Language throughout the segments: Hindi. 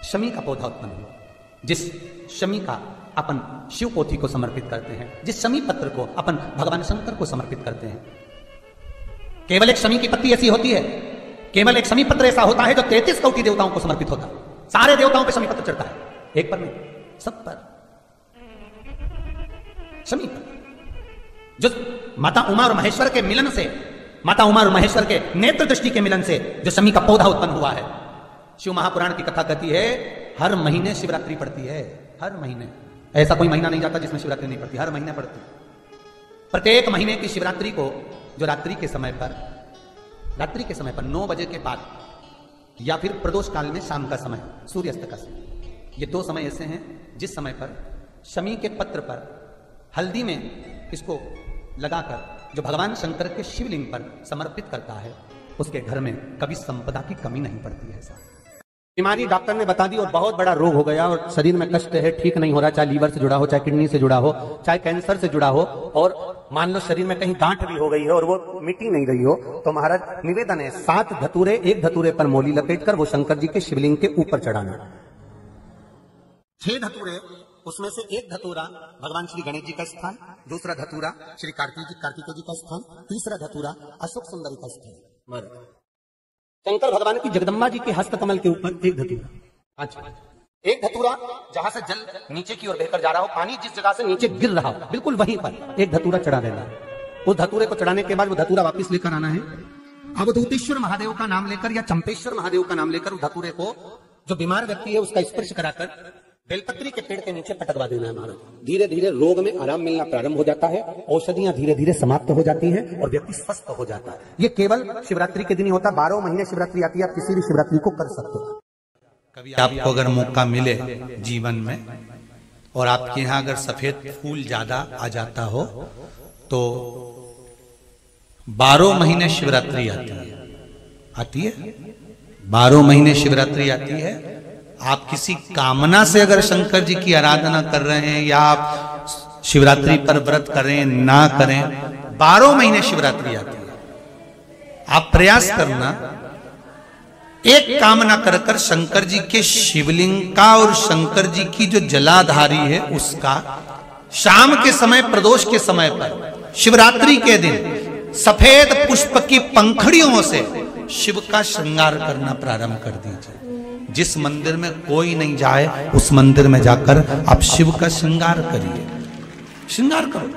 शमी का पौधा उत्पन्न हुआ, जिस शमी का अपन शिव पोथी को समर्पित करते हैं, जिस शमी पत्र को अपन भगवान शंकर को समर्पित करते हैं। केवल एक शमी की पत्ती ऐसी होती है, केवल एक शमी पत्र ऐसा होता है जो 33 कोटि देवताओं को समर्पित होता है। सारे देवताओं पे शमी पत्र चढ़ता है, एक पर नहीं, सब पर शमी पत्र। जो माता उमा और महेश्वर के मिलन से, माता उमा और महेश्वर के नेत्र दृष्टि के मिलन से जो शमी का पौधा उत्पन्न हुआ है। शिव महापुराण की कथा कहती है हर महीने शिवरात्रि पड़ती है, हर महीने। ऐसा कोई महीना नहीं जाता जिसमें शिवरात्रि नहीं पड़ती, हर महीने पड़ती। प्रत्येक महीने की शिवरात्रि को जो रात्रि के समय पर 9 बजे के बाद या फिर प्रदोष काल में शाम का समय, सूर्यास्त का समय, ये 2 समय ऐसे हैं जिस समय पर शमी के पत्र पर हल्दी में इसको लगाकर जो भगवान शंकर के शिवलिंग पर समर्पित करता है, उसके घर में कभी संपदा की कमी नहीं पड़ती है। ऐसा बीमारी डॉक्टर ने बता दी और बहुत बड़ा रोग हो गया और शरीर में कष्ट है, ठीक नहीं हो रहा, चाहे लीवर से जुड़ा हो, चाहे किडनी से जुड़ा हो, चाहे कैंसर से जुड़ा हो, और मान लो शरीर में कहीं गांठ भी हो गई है और वो मिटी नहीं रही हो, तो महाराज निवेदन है 7 धतूरे, एक धतूरे पर मोली लपेटकर वो शंकर जी के शिवलिंग के ऊपर चढ़ाना। 6 धतूरे, उसमें से एक धतूरा भगवान श्री गणेश जी का स्थान, दूसरा धतूरा श्री कार्तिकेय जी का स्थान, तीसरा धतूरा अशोक सुंदरी का स्थान। शंकर भगवान की जगदम्बा जी के हस्तकमल के ऊपर एक धतूरा। अच्छा, एक धतूरा जहां से जल नीचे की ओर बहकर जा रहा हो, पानी जिस जगह से नीचे गिर रहा हो, बिल्कुल वहीं पर एक धतूरा चढ़ा देना है। उस धतूरे को चढ़ाने के बाद वो धतूरा वापस लेकर आना है। अवधूतेश्वर महादेव का नाम लेकर या चंपेश्वर महादेव का नाम लेकर उस धतूरे को जो बीमार व्यक्ति है उसका स्पर्श कराकर बेलपत्री के पेड़ के नीचे पटकवा देना है महाराज। धीरे धीरे रोग में आराम मिलना प्रारंभ हो जाता है, औषधियां धीरे धीरे समाप्त हो जाती है और व्यक्ति स्वस्थ हो जाता है। ये केवल शिवरात्रि के दिन ही होता, 12 महीने शिवरात्रि आती है, आप किसी भी शिवरात्रि को कर सकते हो। कभी आपको अगर मौका मिले जीवन में और आपके यहाँ अगर सफेद फूल ज्यादा आ जाता हो तो 12 महीने शिवरात्रि आती है 12 महीने शिवरात्रि आती है। आप किसी कामना से अगर शंकर जी की आराधना कर रहे हैं या आप शिवरात्रि पर व्रत करें ना करें, 12 महीने शिवरात्रि आती है। आप प्रयास करना, एक कामना कर कर शंकर जी के शिवलिंग का और शंकर जी की जो जलाधारी है उसका शाम के समय, प्रदोष के समय पर, शिवरात्रि के दिन सफेद पुष्प की पंखड़ियों से शिव का श्रृंगार करना प्रारंभ कर दीजिए। जिस मंदिर में कोई नहीं जाए उस मंदिर में जाकर आप शिव का श्रृंगार करिए, श्रृंगार करो।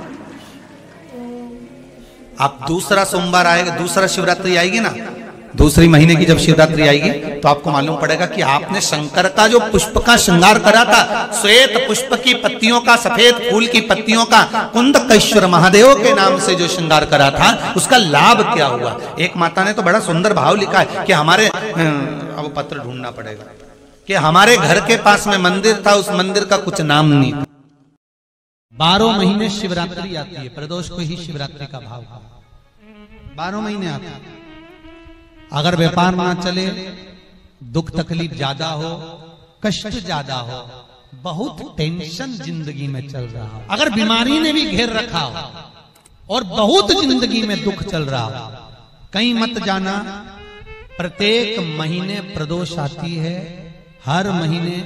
आप दूसरा सोमवार आएगा, दूसरा शिवरात्रि आएगी ना, दूसरी महीने की जब शिवरात्रि आएगी तो आपको मालूम पड़ेगा कि आपने शंकर का जो पुष्प का श्रृंगार करा था, श्वेत पुष्प की पत्तियों का, सफेद फूल की पत्तियों का, कुंदकेश्वर महादेव के नाम से जो श्रृंगार करा था, उसका लाभ क्या हुआ। एक माता ने तो बड़ा सुंदर भाव लिखा है कि हमारे, अब पत्र ढूंढना पड़ेगा, कि हमारे घर के पास में मंदिर था, उस मंदिर का कुछ नाम नहीं। 12 महीने शिवरात्रि आती है, प्रदोष को ही शिवरात्रि का भाव है, 12 महीने आते हैं। अगर व्यापार ना चले, दुख तकलीफ ज्यादा हो, कष्ट ज्यादा हो, बहुत टेंशन जिंदगी में चल रहा हो, अगर बीमारी ने भी घेर रखा हो और बहुत जिंदगी में दुख चल रहा हो, कहीं मत जाना। प्रत्येक महीने प्रदोष आती है, हर महीने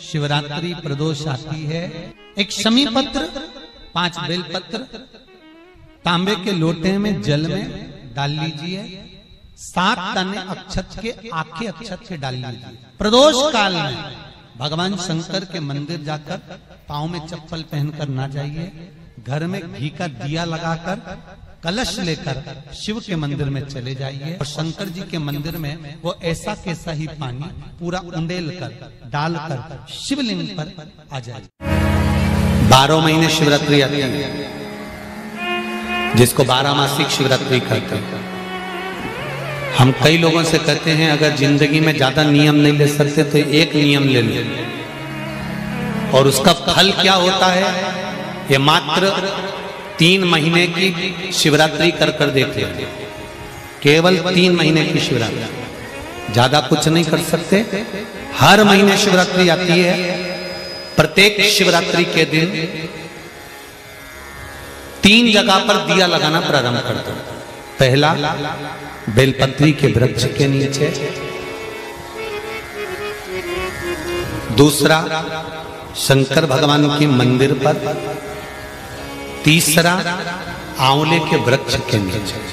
शिवरात्रि प्रदोष आती है। एक शमी पत्र, 5 बेलपत्र तांबे के लोटे में जल में डाल लीजिए, 7 दाने अक्षत के, आखे अक्षत के डाल लीजिए। प्रदोष काल में भगवान शंकर के मंदिर जाकर पांव में चप्पल पहनकर ना जाइए, घर में घी का दिया लगाकर कलश लेकर शिव के मंदिर में चले जाइए और शंकर जी के मंदिर में वो ऐसा कैसा ही पानी पूरा उंडेल कर डालकर शिवलिंग पर आ जाए। 12 महीने शिवरात्रि आती है, जिसको 12 मासिक शिवरात्रि कहते हैं। हम कई लोगों से कहते हैं अगर जिंदगी में ज्यादा नियम नहीं ले सकते तो एक नियम ले लो, और उसका फल क्या होता है ये मात्र 3 महीने की शिवरात्रि कर कर देख ले। केवल 3 महीने की शिवरात्रि, ज्यादा कुछ नहीं कर सकते। हर महीने शिवरात्रि आती है, प्रत्येक शिवरात्रि के दिन 3 जगह पर दिया लगाना प्रारंभ कर दो। पहला बेलपत्री के वृक्ष के नीचे, दूसरा शंकर भगवान के मंदिर पर, तीसरा आंवले के वृक्ष के नीचे।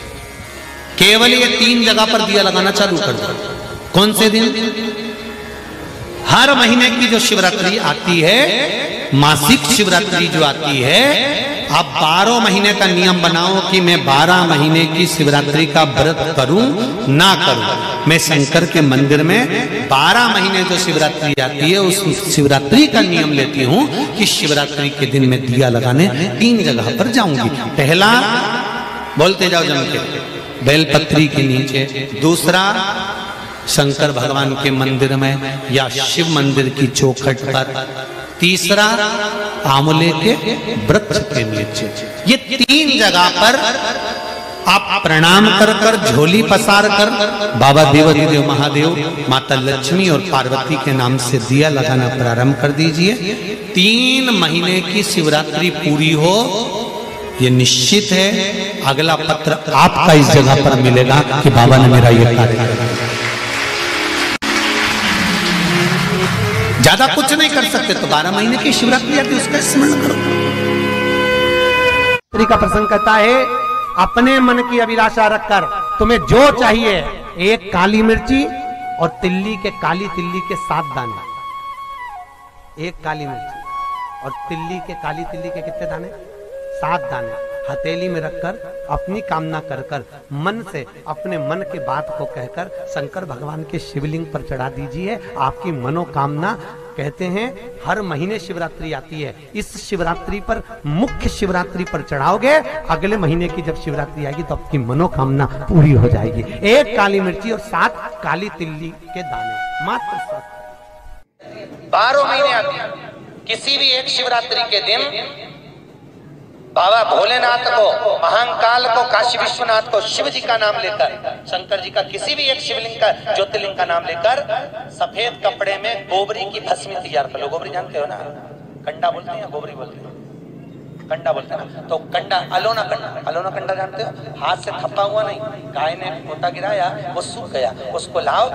केवल ये 3 जगह पर दिया लगाना चालू कर दो। कौन से दिन? हर महीने की जो शिवरात्रि आती है, मासिक शिवरात्रि जो आती है, आप 12 महीने का नियम बनाओ कि मैं 12 महीने की शिवरात्रि का व्रत करूं ना करूं। मैं शंकर के मंदिर में 12 महीने जो शिवरात्रि आती है उस शिवरात्रि का नियम लेती हूं कि शिवरात्रि के दिन मैं दिया लगाने 3 जगह पर जाऊंगी। पहला, बोलते जाओ जम के, बेलपत्री के नीचे। दूसरा, शंकर भगवान के मंदिर में या शिव मंदिर की चौखट पर। तीसरा, आंवले के वृक्ष के नीचे। ये 3 जगह पर आप प्रणाम कर कर, झोली पसार कर बाबा देवाधिदेव महादेव, माता लक्ष्मी और पार्वती के नाम से दिया लगाना प्रारंभ कर दीजिए। 3 महीने की शिवरात्रि पूरी हो, ये निश्चित है अगला पत्र आपका इस जगह पर मिलेगा कि बाबा ने मेरा ये कार्य किया। ज्यादा कुछ नहीं कर सकते तो 12 महीने की शिवरात्रि आती है, उसका स्मरण करो। का प्रसंग कहता है, अपने मन की अभिलाषा रखकर तुम्हें जो चाहिए, 1 काली मिर्ची और काली तिल्ली के 7 दाने। 1 काली मिर्ची और काली तिल्ली के कितने दाने? 7 दाने हथेली में रखकर अपनी कामना कर कर मन से अपने मन के बात को कहकर शंकर भगवान के शिवलिंग पर चढ़ा दीजिए। आपकी मनोकामना, कहते हैं हर महीने शिवरात्रि आती है, इस शिवरात्रि पर, मुख्य शिवरात्रि पर चढ़ाओगे, अगले महीने की जब शिवरात्रि आएगी तो आपकी मनोकामना पूरी हो जाएगी। 1 काली मिर्ची और 7 काली तिल्ली के दाने, मात्र 7। 12 महीने आती है। किसी भी एक शिवरात्रि के दिन बाबा भोलेनाथ को, महाकाल को, काशी विश्वनाथ को, शिव जी का नाम लेकर, शंकर जी का किसी भी एक शिवलिंग का, ज्योतिर्लिंग का नाम लेकर सफेद कपड़े में गोबरी की भस्मी तैयार कर लो। गोबरी जानते हो ना? कंडा बोलते हैं या गोबरी बोलते हैं? कंडा बोलते हैं ना? तो कंडा, अलोना कंडा जानते हो? हाथ से थप्पा हुआ नहीं, गाय ने पोता गिराया, वो सूख गया, उसको लाओ,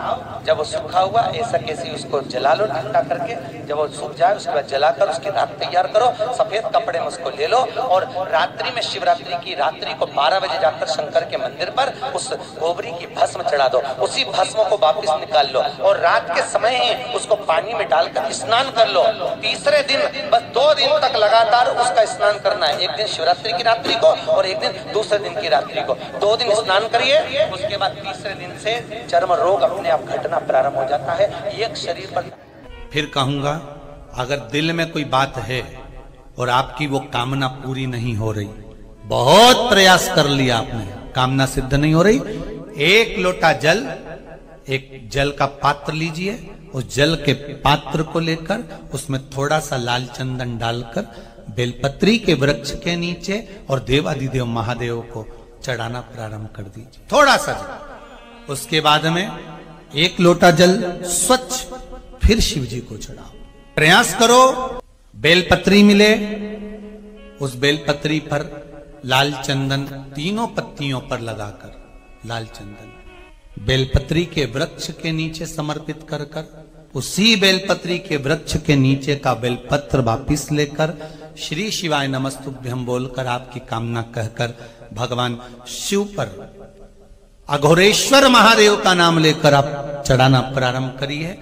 जब वो सूखा हुआ ऐसा कैसे उसको जला लो ठंडा करके, जब वो सूख जाए उसके बाद जलाकर उसकी राख तैयार करो, सफेद कपड़े में उसको ले लो और रात्रि में, शिवरात्रि की रात्रि को 12 बजे जाकर शंकर के मंदिर पर उस गोबरी की भस्म चढ़ा दो। उसी भस्म को वापिस निकाल लो और रात के समय ही उसको पानी में डालकर स्नान कर लो। तीसरे दिन, बस 2 दिन तक लगातार उसका स्नान करना है। एक दिन शिवरात्रि की रात्रि को और एक दिन दूसरे दिन की रात्रि को। 2 दिन स्नान करिए, उसके बाद तीसरे दिन से चर्म रोग अपने आप घटना प्रारंभ हो जाता है। एक शरीर पर। फिर कहूंगा, अगर दिल में कोई बात है और आपकी वो कामना पूरी नहीं हो रही, बहुत प्रयास कर लिया आपने, कामना सिद्ध नहीं हो रही, 1 लोटा जल, एक जल का पात्र लीजिए, उस जल के पात्र को लेकर उसमें थोड़ा सा लाल चंदन डालकर बेलपत्री के वृक्ष के नीचे और देवाधिदेव महादेव को चढ़ाना प्रारंभ कर दीजिए, थोड़ा सा जल। उसके बाद में 1 लोटा जल स्वच्छ फिर शिव जी को चढ़ाओ। प्रयास करो बेलपत्री मिले, उस बेलपत्री पर लाल चंदन 3 पत्तियों पर लगाकर, लाल चंदन बेलपत्री के वृक्ष के नीचे समर्पित कर कर, उसी बेलपत्री के वृक्ष के नीचे का बेलपत्र वापिस लेकर श्री शिवाय नमस्तुभ्यं बोलकर आपकी कामना कहकर भगवान शिव पर, अघोरेश्वर महादेव का नाम लेकर आप चढ़ाना प्रारंभ करिए।